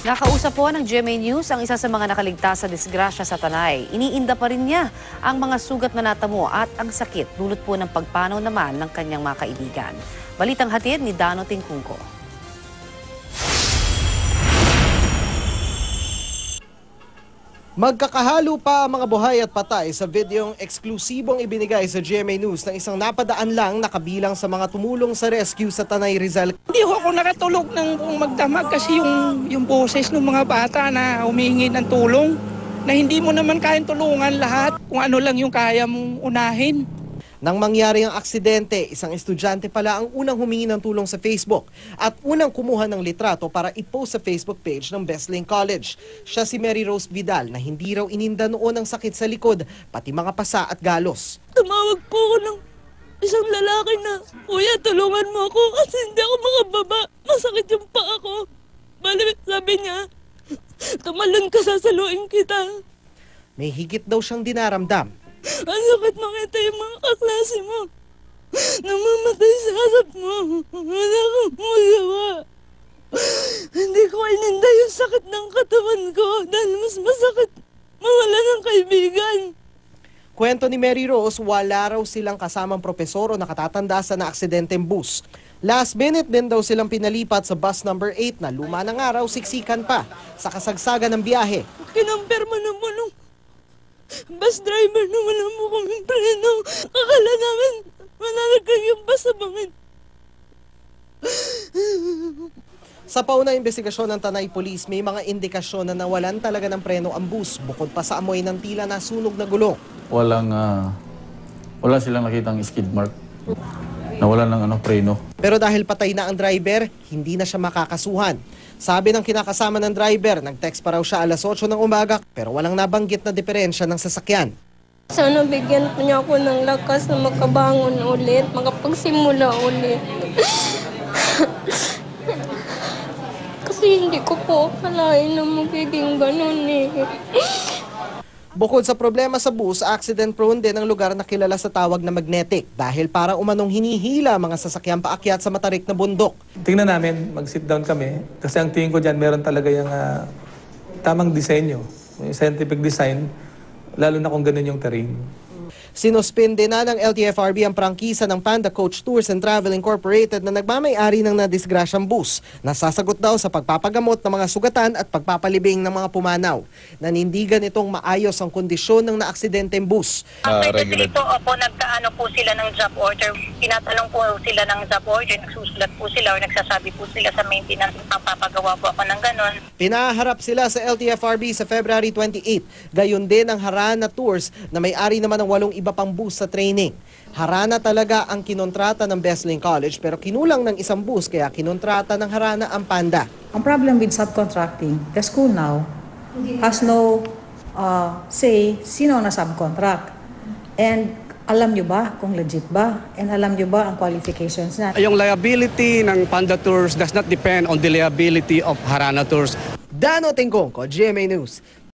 Nakausap po ng GMA News ang isa sa mga nakaligtas sa disgrasya sa Tanay. Iniinda pa rin niya ang mga sugat na natamo at ang sakit dulot po ng pagpanaw naman ng kanyang mga kaibigan. Balitang hatid ni Dano Tingkungko. Magkakahalo pa ang mga buhay at patay sa videong eksklusibong ibinigay sa GMA News ng isang napadaan lang na kabilang sa mga tumulong sa rescue sa Tanay, Rizal. Hindi ako nakatulog ng magdamag kasi yung boses ng mga bata na humingi ng tulong na hindi mo naman kayang tulungan lahat kung ano lang yung kaya mong unahin. Nang mangyari ang aksidente, isang estudyante pala ang unang humingi ng tulong sa Facebook at unang kumuha ng litrato para i-post sa Facebook page ng Besling College. Siya si Mary Rose Vidal na hindi raw ininda noon ang sakit sa likod, pati mga pasa at galos. Tumawag po ako ng isang lalaki na, "Kuya, tulungan mo ako kasi hindi ako makababa. Masakit yung paa ko." Bali, sabi niya, "Tumalon ka, sasaluin kita." May higit daw siyang dinaramdam. Ang sakit makita yung mga kaklase mo. Namamatay sa harap mo. Wala kang magawa. Hindi ko ininda yung sakit ng katawan ko dahil mas masakit mawala ng kaibigan. Kwento ni Mary Rose, wala raw silang kasamang propesor o nakatatanda sa naaksidenteng bus. Last minute din daw silang pinalipat sa bus number 8 na luma na nga raw, siksikan pa sa kasagsagan ng biyahe. Kinampirma naman nung bus driver na wala mo kaming preno. Akala namin manalagay yung bus sa bangin. Sa pauna investigasyon ng Tanay Police, may mga indikasyon na nawalan talaga ng preno ang bus bukod pa sa amoy ng tila na sunog na gulong. Wala silang nakitang skid mark. Nawalan ng preno. Pero dahil patay na ang driver, hindi na siya makakasuhan. Sabi ng kinakasama ng driver, nag-text pa raw siya alas 8 ng umaga pero walang nabanggit na diferensya ng sasakyan. Sana bigyan po niya ako ng lakas na makabangon ulit, makapagsimula ulit. Kasi hindi ko po akalain na magiging ganun eh. Bukod sa problema sa bus, accident-prone din ang lugar na kilala sa tawag na magnetic dahil para umanong hinihila mga sasakyang paakyat sa matarik na bundok. Tingnan namin, mag-sit down kami kasi ang tingin ko dyan meron talaga yung tamang disenyo, yung scientific design, lalo na kung ganun yung terrain. Sinuspinde na ng LTFRB ang prangkisa ng Panda Coach Tours and Travel Incorporated na nagmamay-ari ng nadisgrasyang bus. Nasasagot daw sa pagpapagamot ng mga sugatan at pagpapalibing ng mga pumanaw. Nanindigan itong maayos ang kondisyon ng naaksidenteng bus. After dito, nagkaano po sila ng job order. Tinatanong po sila ng job order, nagsusulat po sila o nagsasabi po sila sa maintenance, papagawa po ako ng ganon. Pinaharap sila sa LTFRB sa February 28. Gayon din ang Harana Tours na may-ari naman ng 8 iba pang bus sa training. Harana talaga ang kinontrata ng Besling College pero kinulang ng isang bus kaya kinontrata ng Harana ang Panda. Ang problem with subcontracting, the school now has no say sino na subcontract. And alam nyo ba kung legit ba? And alam nyo ba ang qualifications na? Yung liability ng Panda Tours does not depend on the liability of Harana Tours. Dano Tingkungko, GMA News.